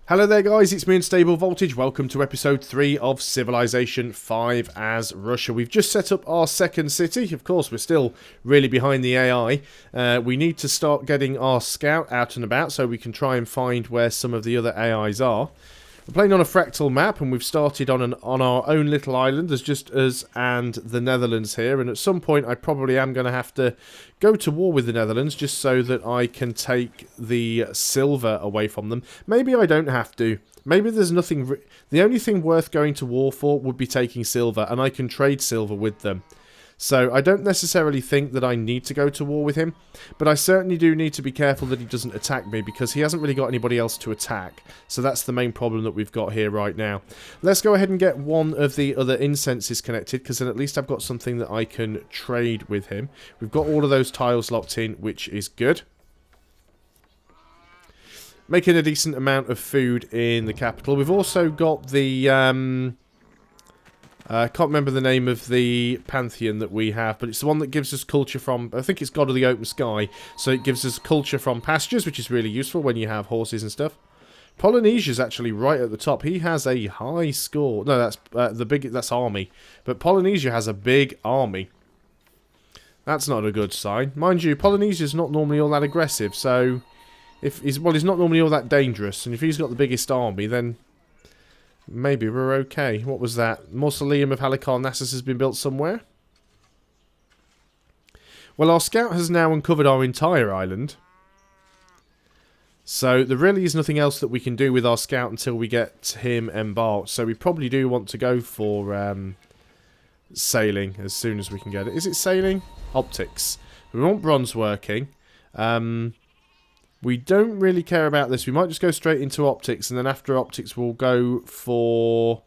Hello there guys, it's me Unstable Voltage. Welcome to episode 3 of Civilization 5 as Russia. We've just set up our second city. Of course, we're still really behind the AI. We need to start getting our scout out and about so we can try and find where some of the other AIs are. We're playing on a fractal map and we've started on our own little island. There's just us and the Netherlands here, and at some point I probably am going to have to go to war with the Netherlands just so that I can take the silver away from them. Maybe I don't have to. Maybe there's nothing... The only thing worth going to war for would be taking silver, and I can trade silver with them. So I don't necessarily think that I need to go to war with him, but I certainly do need to be careful that he doesn't attack me because he hasn't really got anybody else to attack. So that's the main problem that we've got here right now. Let's go ahead and get one of the other incenses connected because then at least I've got something that I can trade with him. We've got all of those tiles locked in, which is good. Making a decent amount of food in the capital. We've also got the... I can't remember the name of the pantheon that we have, but it's the one that gives us culture from... I think it's God of the Open Sky. So it gives us culture from pastures, which is really useful when you have horses and stuff. Polynesia's actually right at the top. He has a high score. No, that's that's army. But Polynesia has a big army. That's not a good sign. Mind you, Polynesia's not normally all that aggressive, so... he's not normally all that dangerous, and if he's got the biggest army, then... maybe we're okay. What was that? Mausoleum of Halicarnassus has been built somewhere? Well, our scout has now uncovered our entire island. So there really is nothing else that we can do with our scout until we get him embarked. So we probably do want to go for sailing as soon as we can get it. Is it sailing? Optics. We want bronze working. We don't really care about this. We might just go straight into optics, and then after optics we'll go for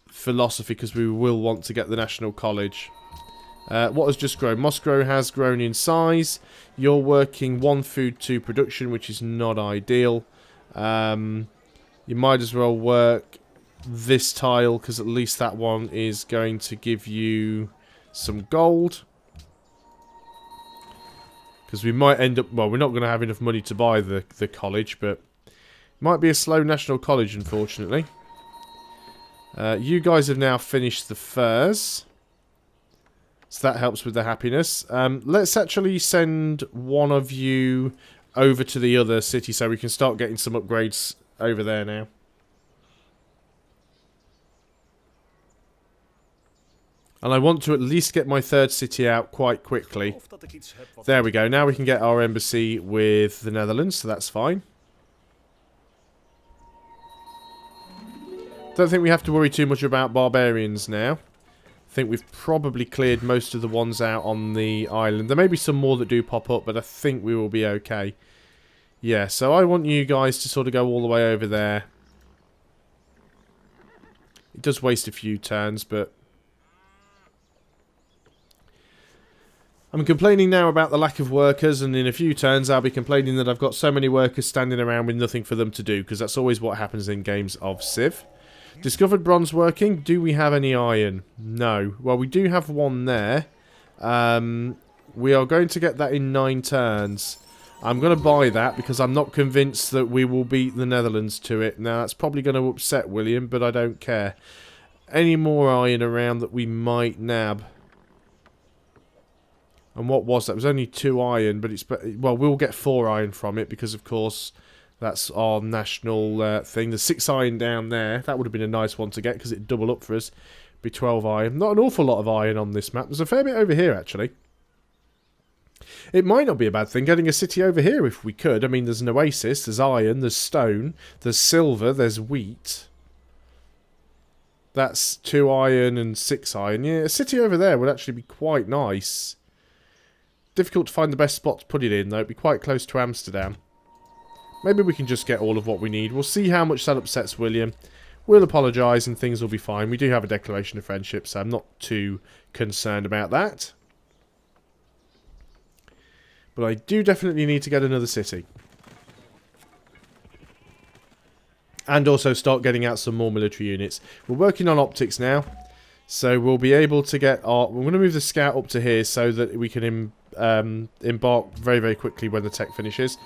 philosophy, because we will want to get the National College. What has just grown? Moscow has grown in size. You're working 1 food 2 production, which is not ideal. You might as well work this tile, because at least that one is going to give you some gold. Because we might end up... well, we're not going to have enough money to buy the college, but... it might be a slow national college, unfortunately. You guys have now finished the furs. So that helps with the happiness. Let's actually send one of you over to the other city so we can start getting some upgrades over there now. And I want to at least get my third city out quite quickly. There we go. Now we can get our embassy with the Netherlands, so that's fine. Don't think we have to worry too much about barbarians now. I think we've probably cleared most of the ones out on the island. There may be some more that do pop up, but I think we will be okay. Yeah, so I want you guys to sort of go all the way over there. It does waste a few turns, but... I'm complaining now about the lack of workers, and in a few turns I'll be complaining that I've got so many workers standing around with nothing for them to do, because that's always what happens in games of Civ. Discovered bronze working. Do we have any iron? No. Well, we do have one there. We are going to get that in 9 turns. I'm going to buy that because I'm not convinced that we will beat the Netherlands to it. Now, that's probably going to upset William, but I don't care. Any more iron around that we might nab? And what was that? It was only 2 iron, but it's... well, we'll get 4 iron from it because, of course, that's our national thing. There's 6 iron down there. That would have been a nice one to get because it'd double up for us. Be 12 iron. Not an awful lot of iron on this map. There's a fair bit over here, actually. It might not be a bad thing getting a city over here if we could. I mean, there's an oasis, there's iron, there's stone, there's silver, there's wheat. That's 2 iron and 6 iron. Yeah, a city over there would actually be quite nice. Difficult to find the best spot to put it in, though. It'd be quite close to Amsterdam. Maybe we can just get all of what we need. We'll see how much that upsets William. We'll apologise and things will be fine. We do have a declaration of friendship, so I'm not too concerned about that. But I do definitely need to get another city. And also start getting out some more military units. We're working on optics now. So we'll be able to get our... We're going to move the scout up to here so that we can embark very, very quickly when the tech finishes.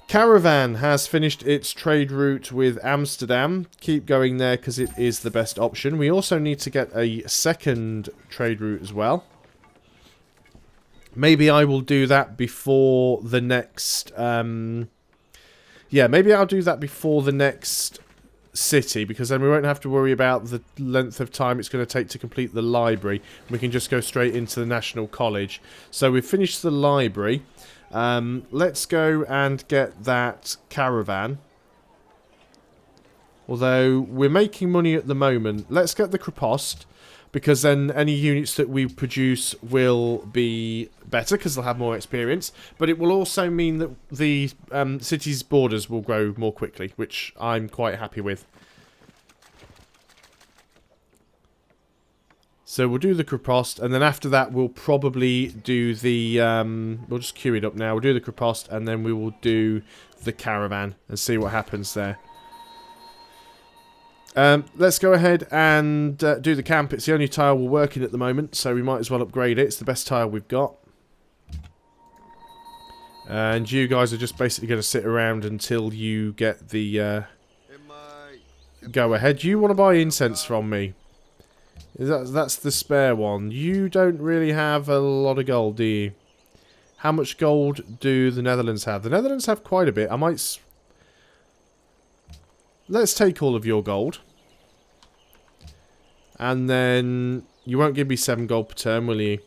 Caravan has finished its trade route with Amsterdam. Keep going there because it is the best option. We also need to get a second trade route as well. Maybe I will do that before the next... yeah, maybe I'll do that before the next city, because then we won't have to worry about the length of time it's going to take to complete the library. We can just go straight into the National College. So we've finished the library. Let's go and get that caravan. Although we're making money at the moment. Let's get the Krepost, because then any units that we produce will be better because they'll have more experience. But it will also mean that the city's borders will grow more quickly, which I'm quite happy with. So we'll do the Krepost, and then after that we'll probably do the... we'll just queue it up now. We'll do the Krepost, and then we will do the caravan and see what happens there. Let's go ahead and do the camp. It's the only tile we're working at the moment, so we might as well upgrade it. It's the best tile we've got. And you guys are just basically going to sit around until you get the go ahead. You want to buy incense from me? That's the spare one. You don't really have a lot of gold, do you? How much gold do the Netherlands have? The Netherlands have quite a bit. I might... Let's take all of your gold. And then... You won't give me 7 gold per turn, will you?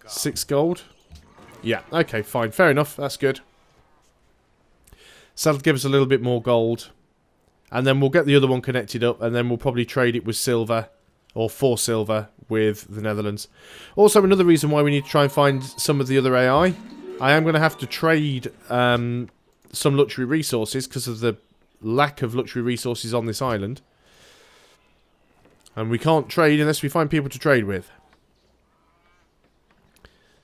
6 gold? Yeah, okay, fine. Fair enough. That's good. So that'll give us a little bit more gold. And then we'll get the other one connected up, and then we'll probably trade it with silver, or for silver, with the Netherlands. Also, another reason why we need to try and find some of the other AI. I am going to have to trade some luxury resources because of the lack of luxury resources on this island. And we can't trade unless we find people to trade with.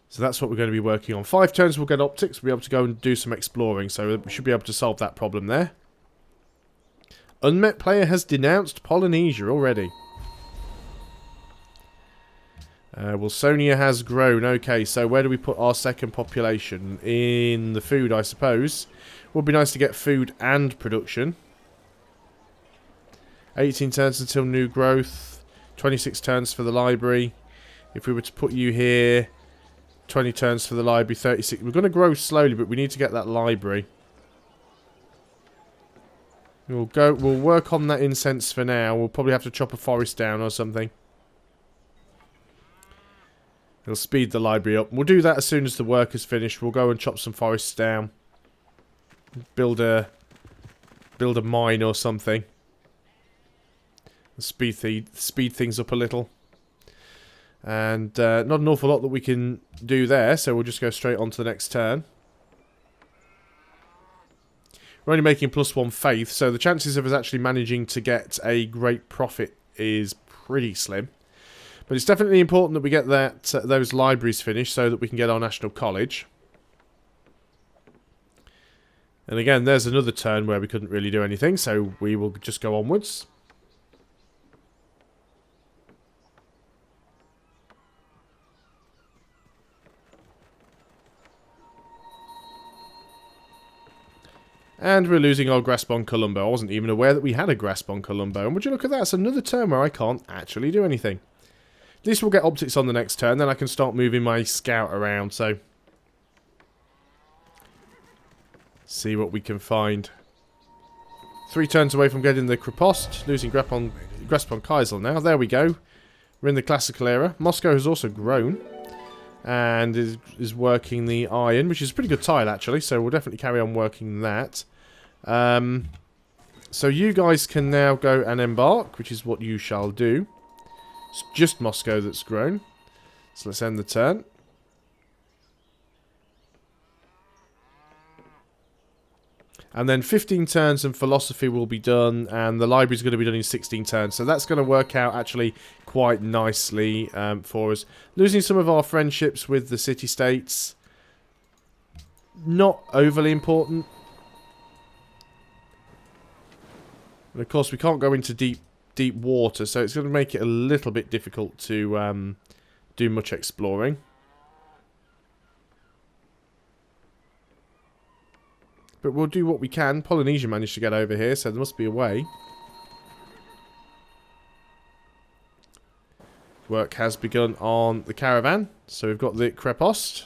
So that's what we're going to be working on. 5 turns we'll get optics. We'll be able to go and do some exploring. So we should be able to solve that problem there. Unmet player has denounced Polynesia already. Wilsonia has grown. Okay, so where do we put our second population? In the food, I suppose. Would be nice to get food and production. 18 turns until new growth. 26 turns for the library. If we were to put you here, 20 turns for the library, 36. We're going to grow slowly, but we need to get that library. We'll work on that incense for now. We'll probably have to chop a forest down or something. It'll speed the library up. We'll do that as soon as the work is finished. We'll go and chop some forests down. Build a mine or something. Speed things up a little. And not an awful lot that we can do there, so we'll just go straight on to the next turn. We're only making +1 faith, so the chances of us actually managing to get a great profit is pretty slim. But it's definitely important that we get those libraries finished so that we can get our National College. And again, there's another turn where we couldn't really do anything, so we will just go onwards. And we're losing our grasp on Colombo. I wasn't even aware that we had a grasp on Colombo. And would you look at that? It's another turn where I can't actually do anything. At least we'll get optics on the next turn. Then I can start moving my scout around. So, see what we can find. 3 turns away from getting the Krepost. Losing grasp on Kaisel now. There we go. We're in the classical era. Moscow has also grown. And is working the iron, which is a pretty good tile actually, so we'll definitely carry on working that. So you guys can now go and embark, which is what you shall do. It's just Moscow that's grown. So let's end the turn. And then 15 turns and philosophy will be done, and the library's going to be done in 16 turns. So that's going to work out actually quite nicely for us. Losing some of our friendships with the city-states. Not overly important. And of course, we can't go into deep water, so it's going to make it a little bit difficult to do much exploring. But we'll do what we can. Polynesia managed to get over here, so there must be a way. Work has begun on the caravan. So we've got the Krepost.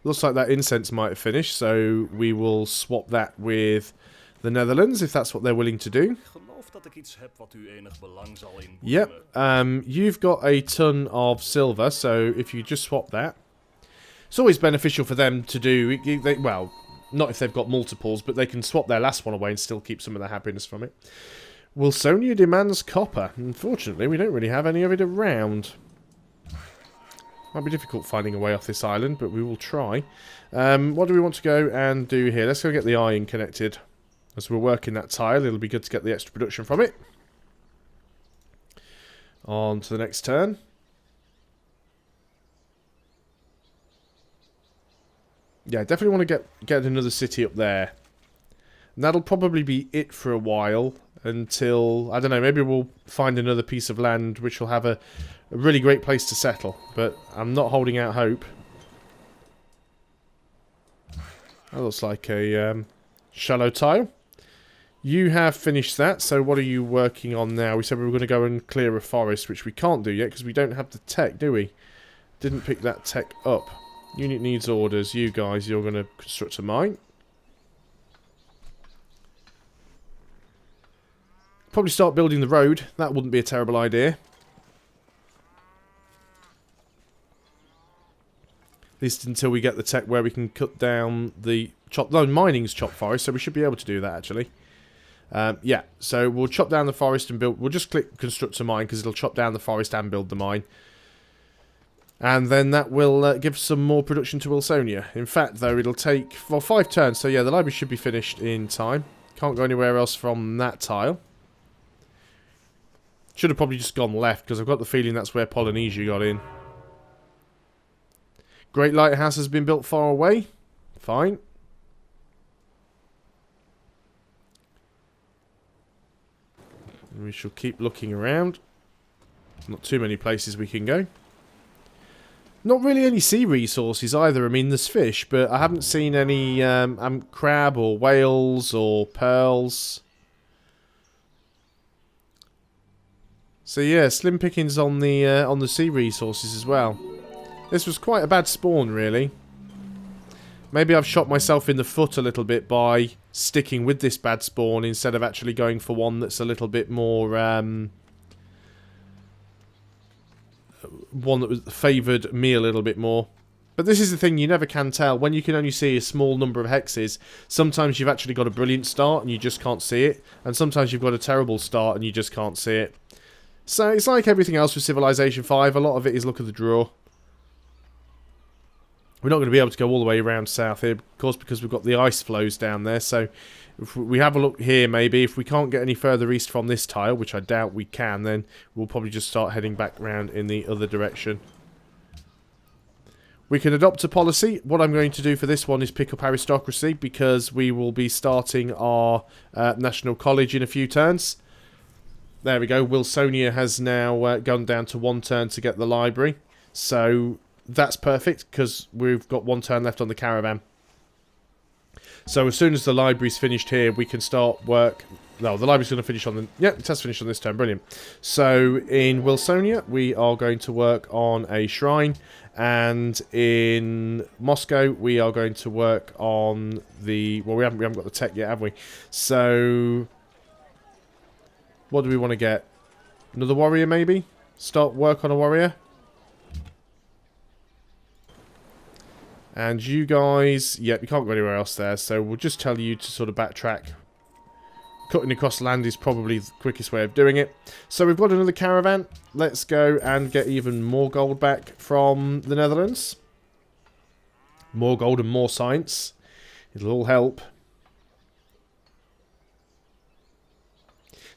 Looks like that incense might have finished, so we will swap that with the Netherlands, if that's what they're willing to do. Yep, you've got a ton of silver, so if you just swap that. It's always beneficial for them to do, well, not if they've got multiples, but they can swap their last one away and still keep some of the happiness from it. Wilsonia demands copper. Unfortunately, we don't really have any of it around. Might be difficult finding a way off this island, but we will try. What do we want to go and do here? Let's go get the iron connected. As we're working that tile, it'll be good to get the extra production from it. On to the next turn. Yeah, definitely want to get another city up there. And that'll probably be it for a while until, I don't know, maybe we'll find another piece of land which will have a really great place to settle. But I'm not holding out hope. That looks like a shallow tile. You have finished that, so what are you working on now? We said we were going to go and clear a forest, which we can't do yet because we don't have the tech, do we? Didn't pick that tech up. Unit needs orders. You guys, you're going to construct a mine. Probably start building the road. That wouldn't be a terrible idea. At least until we get the tech where we can cut down the chop. No, mining's chop forest, so we should be able to do that actually. Yeah, so we'll chop down the forest and build. We'll just click construct a mine because it'll chop down the forest and build the mine. And then that will give some more production to Wilsonia. In fact, though, it'll take 5 turns. So yeah, the library should be finished in time. Can't go anywhere else from that tile. Should have probably just gone left because I've got the feeling that's where Polynesia got in. Great Lighthouse has been built far away. Fine. And we shall keep looking around. Not too many places we can go. Not really any sea resources either. I mean, there's fish, but I haven't seen any crab or whales or pearls. So yeah, slim pickings on the sea resources as well. This was quite a bad spawn, really. Maybe I've shot myself in the foot a little bit by sticking with this bad spawn instead of actually going for one that's a little bit more one that was favoured me a little bit more. But this is the thing, you never can tell. When you can only see a small number of hexes, sometimes you've actually got a brilliant start and you just can't see it. And sometimes you've got a terrible start and you just can't see it. So it's like everything else with Civilization 5. A lot of it is luck of the draw. We're not going to be able to go all the way around south here, of course, because we've got the ice flows down there. So if we have a look here, maybe, if we can't get any further east from this tile, which I doubt we can, then we'll probably just start heading back around in the other direction. We can adopt a policy. What I'm going to do for this one is pick up aristocracy, because we will be starting our national college in a few turns. There we go. Wilsonia has now gone down to 1 turn to get the library. So that's perfect, because we've got 1 turn left on the caravan. So as soon as the library's finished here, we can start work. No, the library's going to finish on the... Yep, it has finished on this turn. Brilliant. So in Wilsonia, we are going to work on a shrine. And in Moscow, we are going to work on the... Well, we haven't got the tech yet, have we? So what do we want to get? Another warrior, maybe? Start work on a warrior? And you guys, yep, you can't go anywhere else there, so we'll just tell you to sort of backtrack. Cutting across land is probably the quickest way of doing it. So we've got another caravan. Let's go and get even more gold back from the Netherlands. More gold and more science. It'll all help.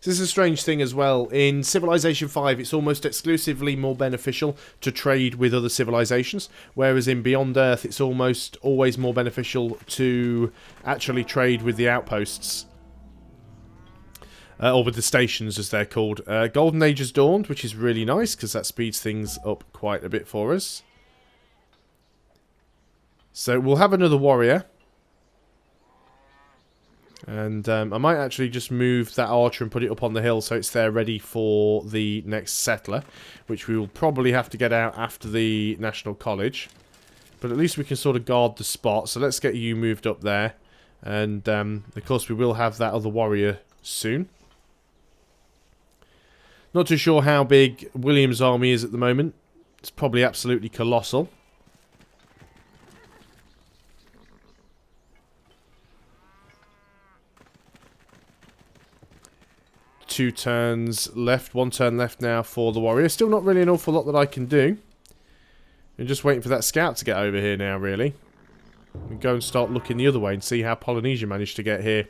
This is a strange thing as well. In Civilization 5, it's almost exclusively more beneficial to trade with other civilizations, whereas in Beyond Earth, it's almost always more beneficial to actually trade with the outposts. Or with the stations, as they're called. Golden Age has dawned, which is really nice, because that speeds things up quite a bit for us. So we'll have another warrior. And I might actually just move that archer and put it up on the hill so it's there ready for the next settler, which we will probably have to get out after the National College. But at least we can sort of guard the spot, so let's get you moved up there. And of course we will have that other warrior soon. Not too sure how big William's army is at the moment. It's probably absolutely colossal. 2 turns left, 1 turn left now for the warrior. Still not really an awful lot that I can do. I'm just waiting for that scout to get over here now, really. We go and start looking the other way and see how Polynesia managed to get here.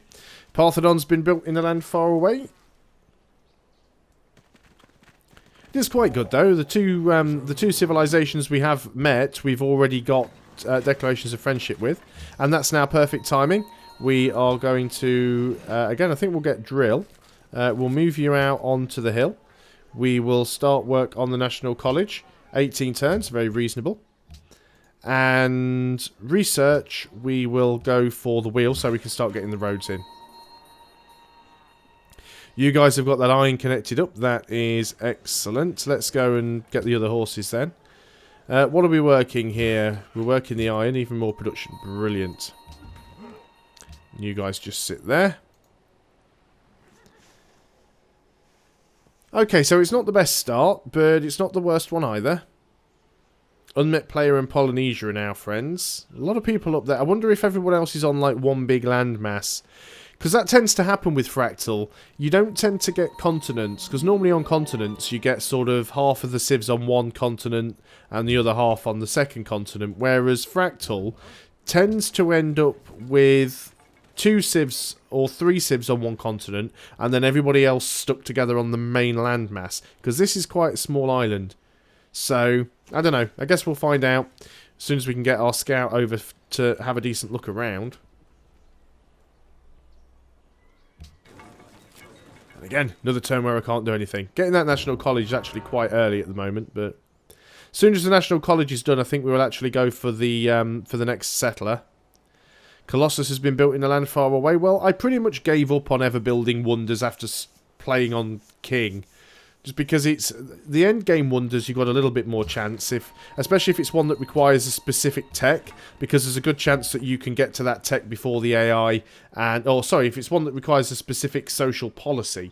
Parthenon's been built in a land far away. It is quite good, though. The two civilizations we have met, we've already got declarations of friendship with. And that's now perfect timing. We are going to, again, I think we'll get drill. We'll move you out onto the hill. We will start work on the National College. 18 turns, very reasonable. And research, we will go for the wheel so we can start getting the roads in. You guys have got that iron connected up. That is excellent. Let's go and get the other horses then. What are we working here? We're working the iron, even more production. Brilliant. You guys just sit there. Okay, so it's not the best start, but it's not the worst one either. Unmet player in Polynesia are now friends. A lot of people up there. I wonder if everyone else is on like one big landmass. Because that tends to happen with Fractal. You don't tend to get continents, because normally on continents you get sort of half of the civs on one continent and the other half on the second continent. Whereas Fractal tends to end up with 2 civs or 3 civs on one continent, and then everybody else stuck together on the main landmass, because this is quite a small island. So, I don't know. I guess we'll find out as soon as we can get our scout over to have a decent look around. And again, another turn where I can't do anything. Getting that National College is actually quite early at the moment, but as soon as the National College is done, I think we will actually go for the next settler. Colossus has been built in a land far away. Well, I pretty much gave up on ever building wonders after playing on King. Just because it's the end game wonders, you've got a little bit more chance, especially if it's one that requires a specific tech, because there's a good chance that you can get to that tech before the AI, if it's one that requires a specific social policy,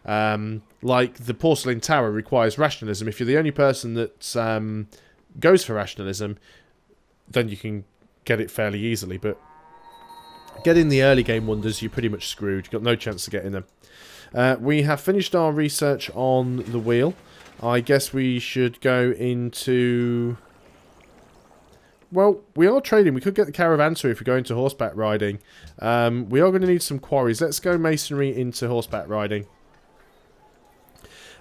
like the Porcelain Tower requires rationalism. If you're the only person that goes for rationalism, then you can get it fairly easily, but getting the early game wonders, you're pretty much screwed. You've got no chance of getting them. We have finished our research on the wheel. I guess we should go into... Well, we are trading. We could get the caravanserai if we go into horseback riding. We are going to need some quarries. Let's go masonry into horseback riding.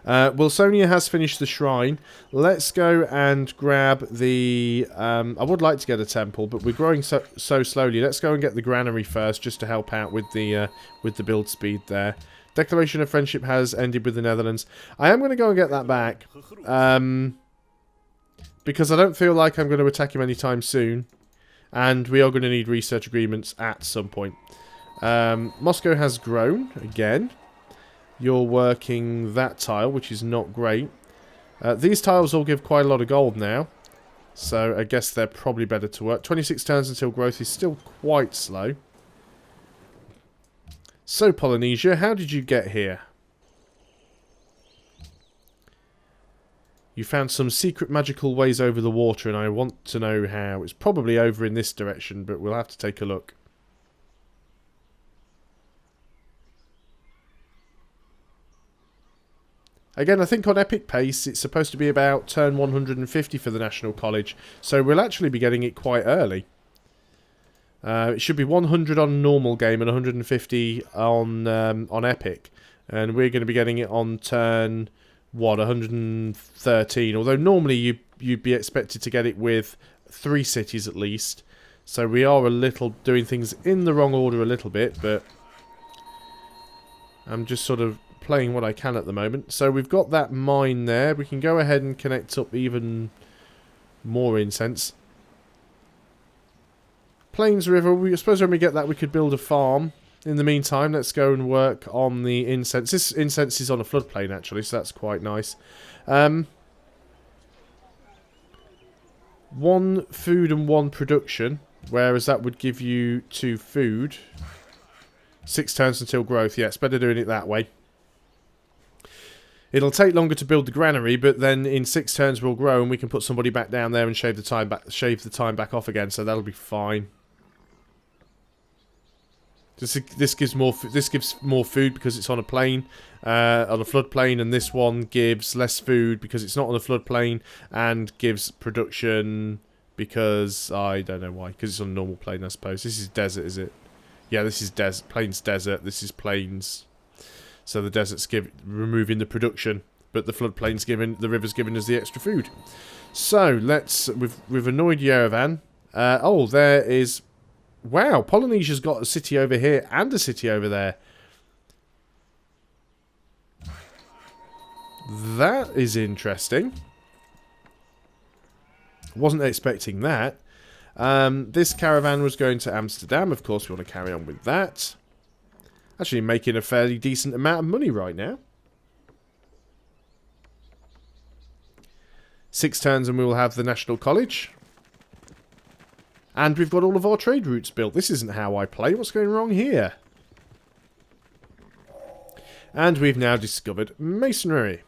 Wilsonia has finished the shrine. Let's go and grab the... I would like to get a temple, but we're growing so slowly. Let's go and get the granary first, just to help out with the build speed there. Declaration of Friendship has ended with the Netherlands. I am going to go and get that back. Because I don't feel like I'm going to attack him anytime soon. And we are going to need research agreements at some point. Moscow has grown again. You're working that tile, which is not great. These tiles all give quite a lot of gold now. So I guess they're probably better to work. 26 turns until growth is still quite slow. So, Polynesia, how did you get here? You found some secret magical ways over the water, and I want to know how. It's probably over in this direction, but we'll have to take a look. Again, I think on epic pace, it's supposed to be about turn 150 for the National College, so we'll actually be getting it quite early. It should be 100 on normal game and 150 on epic. And we're going to be getting it on turn, what, 113. Although normally you'd be expected to get it with 3 cities at least. So we are a little doing things in the wrong order a little bit, but I'm just sort of playing what I can at the moment. So we've got that mine there. We can go ahead and connect up even more incense. Plains River, I suppose when we get that we could build a farm. In the meantime, let's go and work on the incense. This incense is on a floodplain actually, so that's quite nice. 1 food and 1 production, whereas that would give you 2 food. 6 turns until growth. Yeah, it's better doing it that way. It'll take longer to build the granary, but then in 6 turns we'll grow and we can put somebody back down there and shave the time back off again, so that'll be fine. This gives more food because it's on a plain, on a floodplain, and this one gives less food because it's not on a floodplain, and gives production because I don't know why, because it's on a normal plain, I suppose. This is desert, is it? Yeah, this is plains desert. This is plains. So the desert's removing the production, but the floodplain's the river's giving us the extra food. So we've annoyed Yerevan. Oh, there is. Wow, Polynesia's got a city over here and a city over there. That is interesting. Wasn't expecting that. This caravan was going to Amsterdam. Of course, we want to carry on with that. Actually making a fairly decent amount of money right now. 6 turns and we will have the National College. And we've got all of our trade routes built. This isn't how I play. What's going wrong here? And we've now discovered masonry.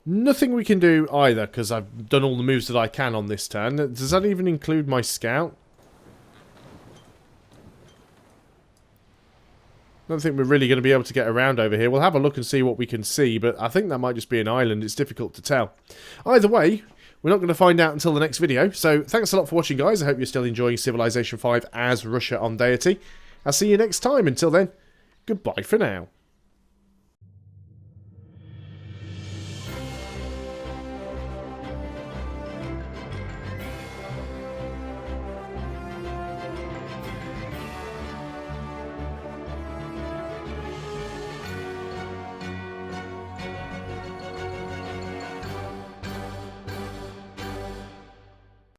Nothing we can do either, because I've done all the moves that I can on this turn. Does that even include my scout? I don't think we're really going to be able to get around over here. We'll have a look and see what we can see, but I think that might just be an island. It's difficult to tell. Either way, we're not going to find out until the next video. So thanks a lot for watching, guys. I hope you're still enjoying Civilization 5 as Russia on Deity. I'll see you next time. Until then, goodbye for now.